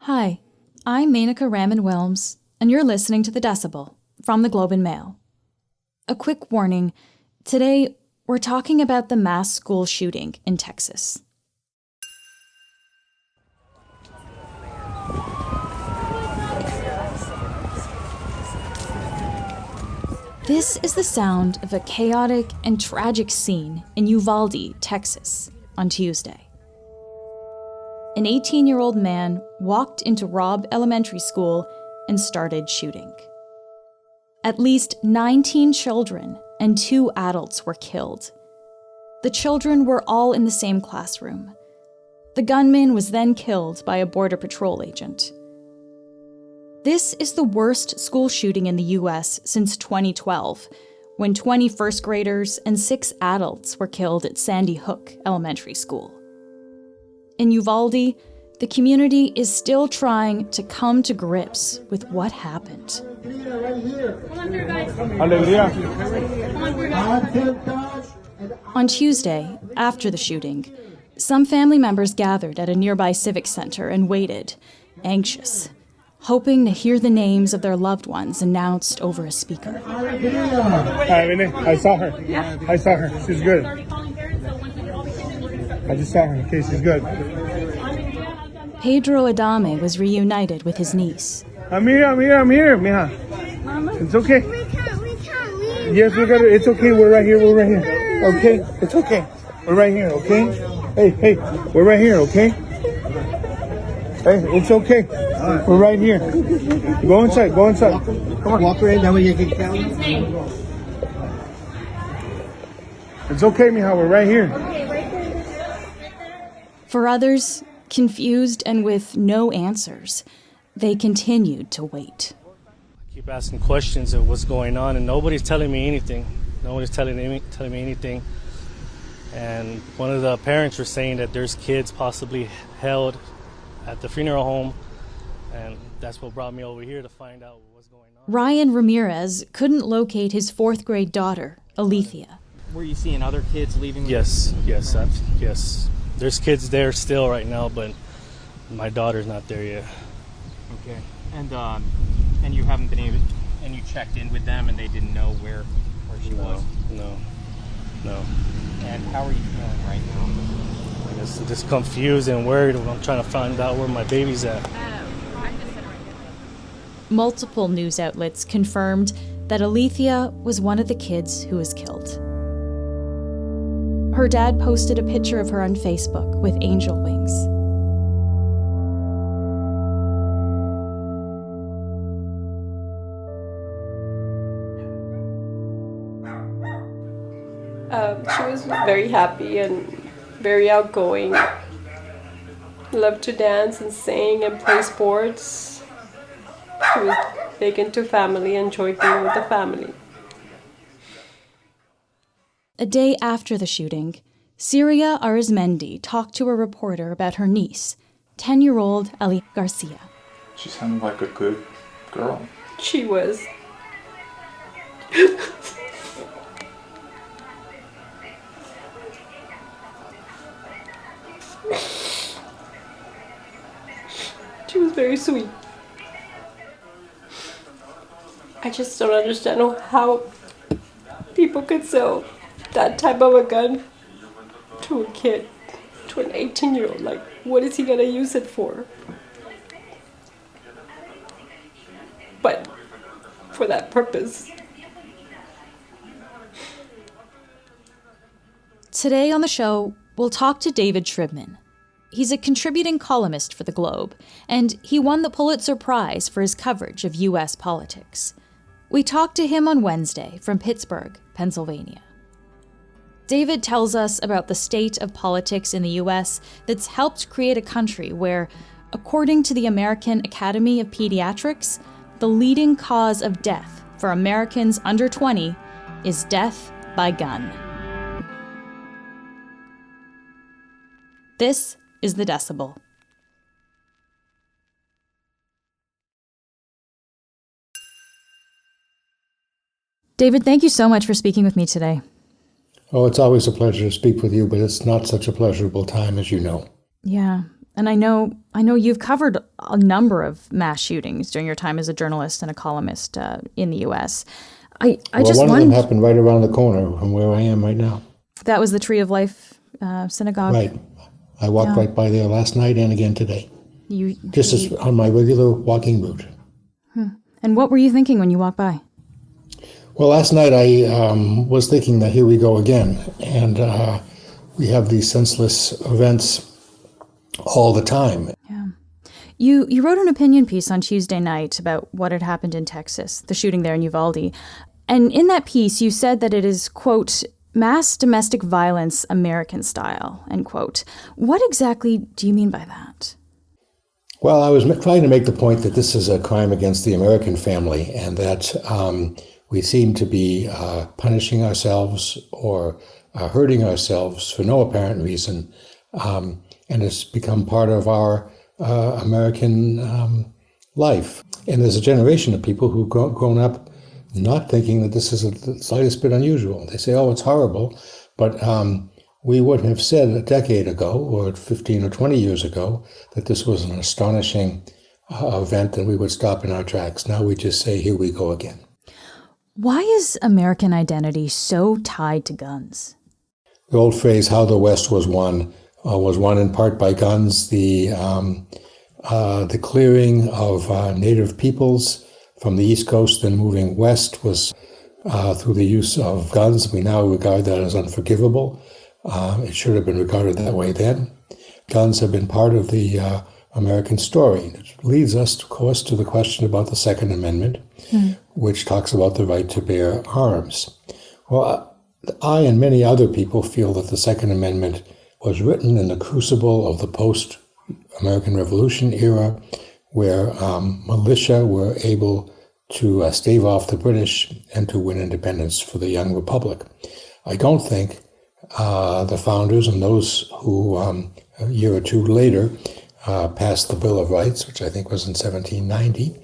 Hi, I'm Menaka Raman-Wilms, and you're listening to The Decibel from the Globe and Mail. A quick warning, today we're talking about the mass school shooting in Texas. This is the sound of a chaotic and tragic scene in Uvalde, Texas, on Tuesday. An 18-year-old man walked into Robb Elementary School and started shooting. At least 19 children and 2 adults were killed. The children were all in the same classroom. The gunman was then killed by a Border Patrol agent. This is the worst school shooting in the U.S. since 2012, when 20 first graders and 6 adults were killed at Sandy Hook Elementary School. In Uvalde, the community is still trying to come to grips with what happened. On Tuesday, after the shooting, some family members gathered at a nearby civic center and waited, anxious, hoping to hear the names of their loved ones announced over a speaker. Hi, Renee. I saw her. Yeah. I saw her. She's good. I just saw her. Okay, she's good. Pedro Adame was reunited with his niece. I'm here, mija. It's okay. We can't leave. Yes, we got it. It's okay. We're right here. Okay? It's okay. We're right here, okay? Hey, we're right here, okay? Hey, it's okay. We're right here. Go inside. Come on. Walk right in, that way you can count. It's okay, mija. We're right here. For others, confused and with no answers, they continued to wait. I keep asking questions of what's going on, and nobody's telling me anything. Nobody's telling me anything. And one of the parents were saying that there's kids possibly held at the funeral home, and that's what brought me over here to find out what's going on. Ryan Ramirez couldn't locate his 4th grade daughter, Alethea. Were you seeing other kids leaving? Yes. There's kids there still right now, but my daughter's not there yet. Okay. And you haven't been able, and you checked in with them, and they didn't know where she was? No. And how are you feeling right now? I guess I'm just confused and worried. I'm trying to find out where my baby's at. Multiple news outlets confirmed that Alethea was one of the kids who was killed. Her dad posted a picture of her on Facebook with angel wings. She was very happy and very outgoing. Loved to dance and sing and play sports. She was big into family, enjoyed being with the family. A day after the shooting, Syria Arizmendi talked to a reporter about her niece, 10-year-old Ali Garcia. She sounded like a good girl. She was. She was very sweet. I just don't understand how people could sell that type of a gun to a kid, to an 18-year-old. Like, what is he gonna use it for? But for that purpose. Today on the show, we'll talk to David Shribman. He's a contributing columnist for The Globe, and he won the Pulitzer Prize for his coverage of U.S. politics. We talked to him on Wednesday from Pittsburgh, Pennsylvania. David tells us about the state of politics in the U.S. that's helped create a country where, according to the American Academy of Pediatrics, the leading cause of death for Americans under 20 is death by gun. This is The Decibel. David, thank you so much for speaking with me today. Oh, it's always a pleasure to speak with you, but it's not such a pleasurable time, as you know. Yeah. And I know you've covered a number of mass shootings during your time as a journalist and a columnist in the U.S. I just one of them wondered, happened right around the corner from where I am right now. that was the Tree of Life synagogue. Right. I walked right by there last night and again today. As on my regular walking route. And what were you thinking when you walked by? Well, last night I was thinking that here we go again. And we have these senseless events all the time. Yeah. You wrote an opinion piece on Tuesday night about what had happened in Texas, the shooting there in Uvalde. And in that piece, you said that it is, quote, mass domestic violence American style, end quote. What exactly do you mean by that? Well, I was trying to make the point that this is a crime against the American family and that we seem to be punishing ourselves or hurting ourselves for no apparent reason. And it's become part of our American life. And there's a generation of people who've grown up not thinking that this is the slightest bit unusual. They say, oh, it's horrible. But we would have said a decade ago, or 15 or 20 years ago, that this was an astonishing event and we would stop in our tracks. Now we just say, here we go again. Why is American identity so tied to guns? The old phrase, how the West was won in part by guns. The clearing of native peoples from the East Coast and moving west was through the use of guns. We now regard that as unforgivable. It should have been regarded that way then. Guns have been part of the American story. It leads us, of course, to the question about the Second Amendment, which talks about the right to bear arms. Well, I and many other people feel that the Second Amendment was written in the crucible of the post-American Revolution era, where militia were able to stave off the British and to win independence for the young republic. I don't think the founders and those who, a year or two later, passed the Bill of Rights, which I think was in 1790,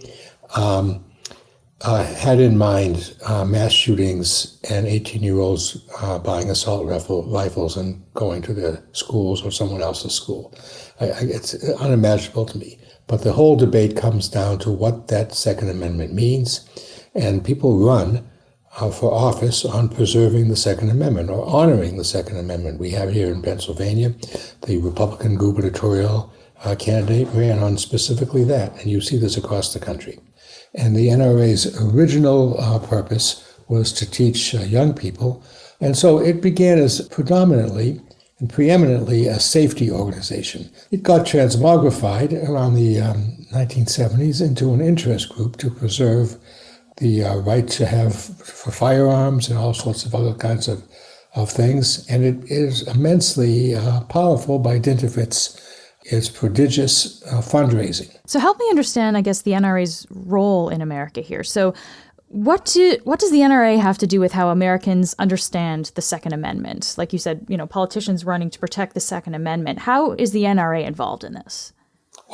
had in mind mass shootings and 18-year-olds buying assault rifles and going to their schools or someone else's school. It's unimaginable to me. But the whole debate comes down to what that Second Amendment means, and people run for office on preserving the Second Amendment or honoring the Second Amendment. We have here in Pennsylvania, the Republican gubernatorial candidate ran on specifically that, and you see this across the country. And the NRA's original purpose was to teach young people, and so it began as predominantly and preeminently a safety organization. It got transmogrified around the 1970s into an interest group to preserve the right to have for firearms and all sorts of other kinds of things. And it is immensely powerful by dint of its prodigious fundraising. So help me understand, I guess, the NRA's role in America here. So what does the NRA have to do with how Americans understand the Second Amendment? Like you said, politicians running to protect the Second Amendment. How is the NRA involved in this?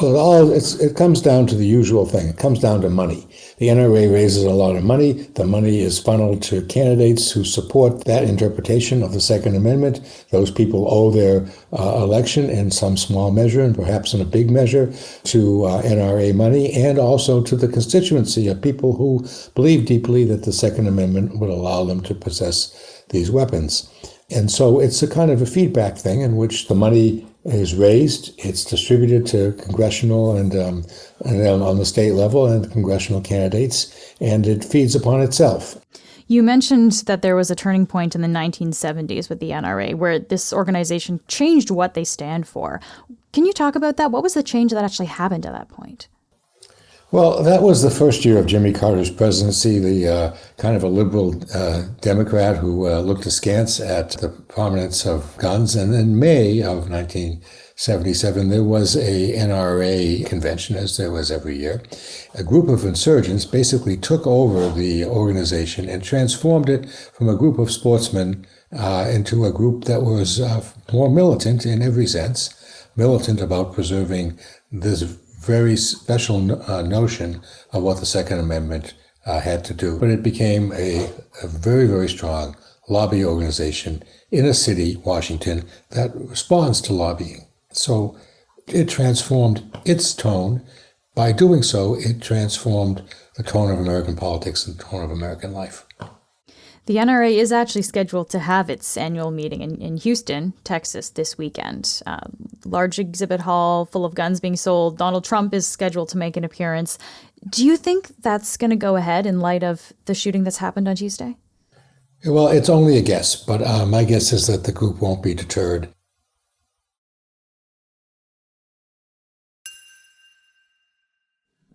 Well, it comes down to the usual thing. It comes down to money. The NRA raises a lot of money. The money is funneled to candidates who support that interpretation of the Second Amendment. Those people owe their election in some small measure, and perhaps in a big measure, to NRA money, and also to the constituency of people who believe deeply that the Second Amendment would allow them to possess these weapons. And so it's a kind of a feedback thing in which the money is raised, it's distributed to congressional and on the state level and congressional candidates, and it feeds upon itself. You mentioned that there was a turning point in the 1970s with the NRA where this organization changed what they stand for. Can you talk about that? What was the change that actually happened at that point? Well, that was the first year of Jimmy Carter's presidency, the kind of a liberal Democrat who looked askance at the prominence of guns. And in May of 1977, there was a NRA convention, as there was every year. A group of insurgents basically took over the organization and transformed it from a group of sportsmen into a group that was more militant in every sense, militant about preserving this very special notion of what the Second Amendment had to do. But it became a very, very strong lobby organization in a city, Washington, that responds to lobbying. So It transformed its tone. By doing so, it transformed the tone of American politics and the tone of American life. The NRA is actually scheduled to have its annual meeting in Houston, Texas, this weekend. Large exhibit hall full of guns being sold. Donald Trump is scheduled to make an appearance. Do you think that's going to go ahead in light of the shooting that's happened on Tuesday? Well, it's only a guess, but my guess is that the group won't be deterred.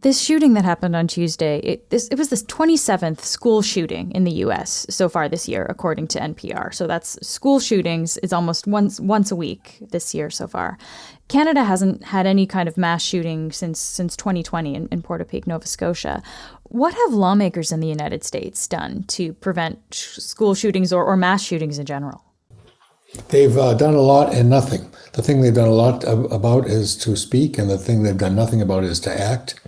This shooting that happened on Tuesday, it was the 27th school shooting in the U.S. so far this year, according to NPR. So that's school shootings is almost once a week this year so far. Canada hasn't had any kind of mass shooting since 2020 in Portapique, Nova Scotia. What have lawmakers in the United States done to prevent school shootings or mass shootings in general? They've done a lot and nothing. The thing they've done a lot about is to speak, and the thing they've done nothing about is to act.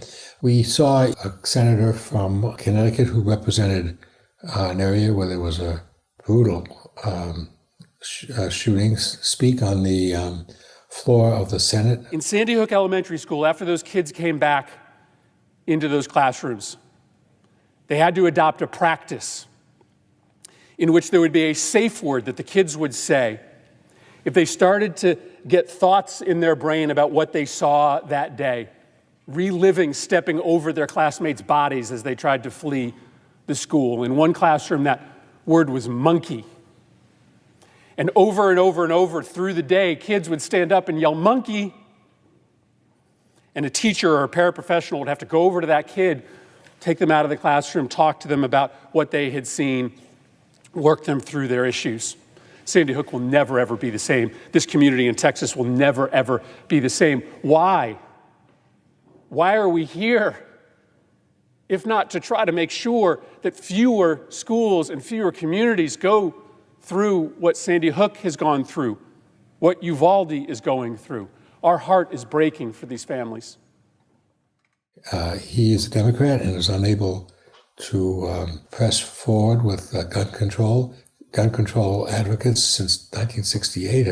We saw a senator from Connecticut who represented an area where there was a brutal shooting speak on the floor of the Senate. In Sandy Hook Elementary School, after those kids came back into those classrooms, they had to adopt a practice in which there would be a safe word that the kids would say if they started to get thoughts in their brain about what they saw that day, reliving stepping over their classmates' bodies as they tried to flee the school. In one classroom, that word was monkey. And over through the day, kids would stand up and yell, monkey. And a teacher or a paraprofessional would have to go over to that kid, take them out of the classroom, talk to them about what they had seen, work them through their issues. Sandy Hook will never, ever be the same. This community in Texas will never, ever be the same. Why? Why are we here? If not to try to make sure that fewer schools and fewer communities go through what Sandy Hook has gone through, what Uvalde is going through. Our heart is breaking for these families. He is a Democrat and is unable to press forward with gun control. Gun control advocates since 1968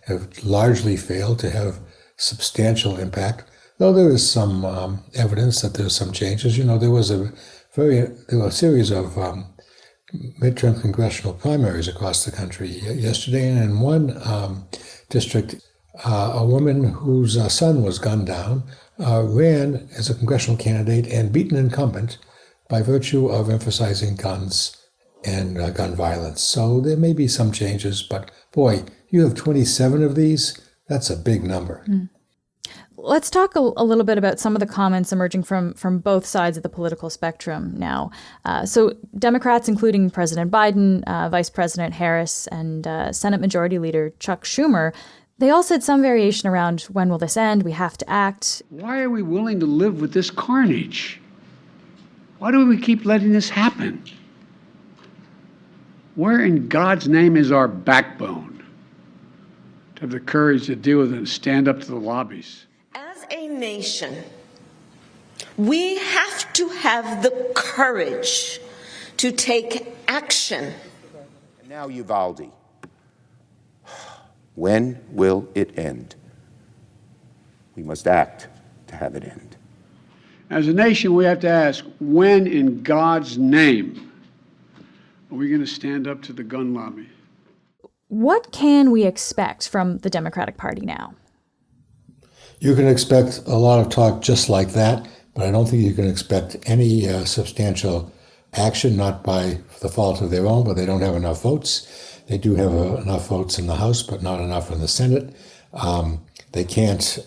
have largely failed to have substantial impact. Though there is some evidence that there's some changes. You know, there were a series of midterm congressional primaries across the country yesterday, and in one district, a woman whose son was gunned down ran as a congressional candidate and beat an incumbent by virtue of emphasizing guns and gun violence. So there may be some changes, but boy, you have 27 of these. That's a big number. Let's talk a little bit about some of the comments emerging from both sides of the political spectrum now. So Democrats, including President Biden, Vice President Harris, and Senate Majority Leader Chuck Schumer, they all said some variation around when will this end? We have to act. Why are we willing to live with this carnage? Why do we keep letting this happen? Where in God's name is our backbone to have the courage to deal with it and stand up to the lobbies? As a nation, we have to have the courage to take action. And now Uvalde. When will it end? We must act to have it end. As a nation, we have to ask, when in God's name are we going to stand up to the gun lobby? What can we expect from the Democratic Party now? You can expect a lot of talk just like that, but I don't think you can expect any substantial action, not by the fault of their own, but they don't have enough votes. They do have enough votes in the House, but not enough in the Senate. They can't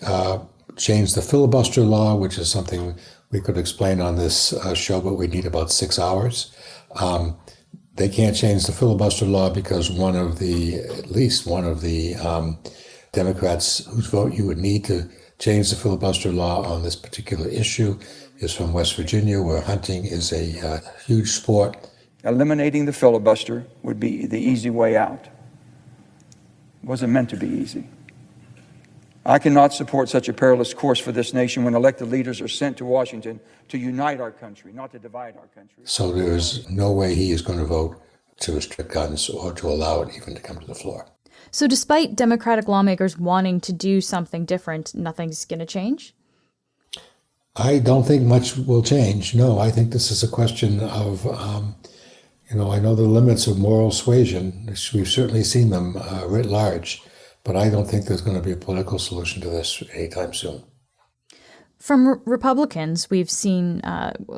change the filibuster law, which is something we could explain on this show, but we need about 6 hours. They can't change the filibuster law because at least one of the Democrats whose vote you would need to change the filibuster law on this particular issue is from West Virginia, where hunting is a huge sport. Eliminating the filibuster would be the easy way out. It wasn't meant to be easy. I cannot support such a perilous course for this nation when elected leaders are sent to Washington to unite our country, not to divide our country. So there is no way he is going to vote to restrict guns or to allow it even to come to the floor. So despite Democratic lawmakers wanting to do something different, nothing's going to change? I don't think much will change. No, I think this is a question of, I know the limits of moral suasion. We've certainly seen them writ large, but I don't think there's going to be a political solution to this anytime soon. From Republicans, we've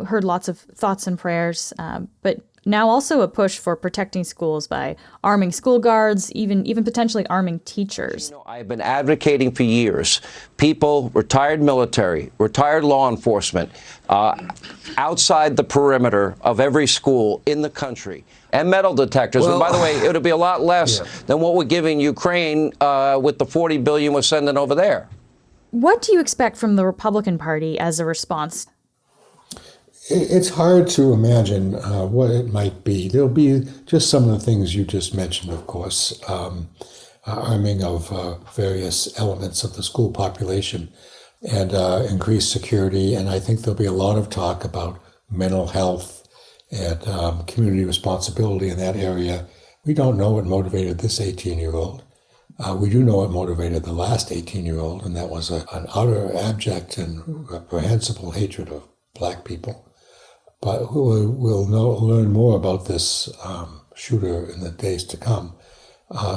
heard lots of thoughts and prayers, but now also a push for protecting schools by arming school guards, even potentially arming teachers. I've been advocating for years. People, retired military, retired law enforcement, outside the perimeter of every school in the country, and metal detectors. And by the way, it would be a lot less than what we're giving Ukraine with the $40 billion we're sending over there. What do you expect from the Republican Party as a response? It's hard to imagine what it might be. There'll be just some of the things you just mentioned, of course, arming of various elements of the school population and increased security. And I think there'll be a lot of talk about mental health and community responsibility in that area. We don't know what motivated this 18-year-old. We do know what motivated the last 18-year-old, and that was an utter abject and reprehensible hatred of black people. But we'll learn more about this shooter in the days to come.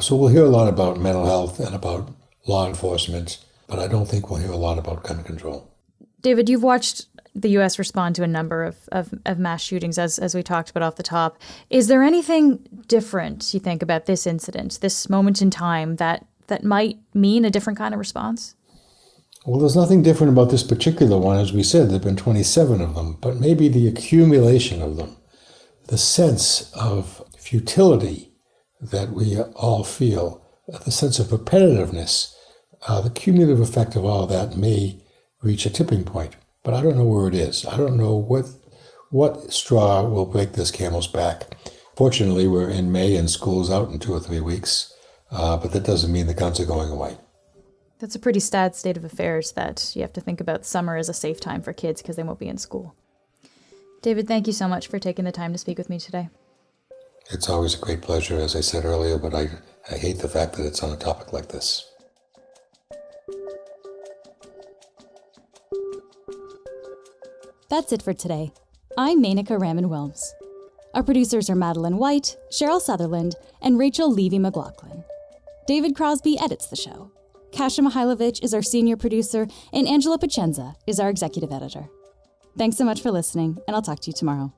So we'll hear a lot about mental health and about law enforcement, but I don't think we'll hear a lot about gun control. David, you've watched the U.S. respond to a number of mass shootings, as we talked about off the top. Is there anything different, you think, about this incident, this moment in time, that might mean a different kind of response? Well, there's nothing different about this particular one. As we said, there have been 27 of them, but maybe the accumulation of them, the sense of futility that we all feel, the sense of repetitiveness, the cumulative effect of all that may reach a tipping point. But I don't know where it is. I don't know what straw will break this camel's back. Fortunately, we're in May and school's out in 2 or 3 weeks, but that doesn't mean the guns are going away. That's a pretty sad state of affairs that you have to think about summer as a safe time for kids because they won't be in school. David, thank you so much for taking the time to speak with me today. It's always a great pleasure, as I said earlier, but I hate the fact that it's on a topic like this. That's it for today. I'm Menaka Raman-Wilms. Our producers are Madeline White, Cheryl Sutherland, and Rachel Levy-McLaughlin. David Crosby edits the show. Kasia Mihailovich is our senior producer, and Angela Pacenza is our executive editor. Thanks so much for listening, and I'll talk to you tomorrow.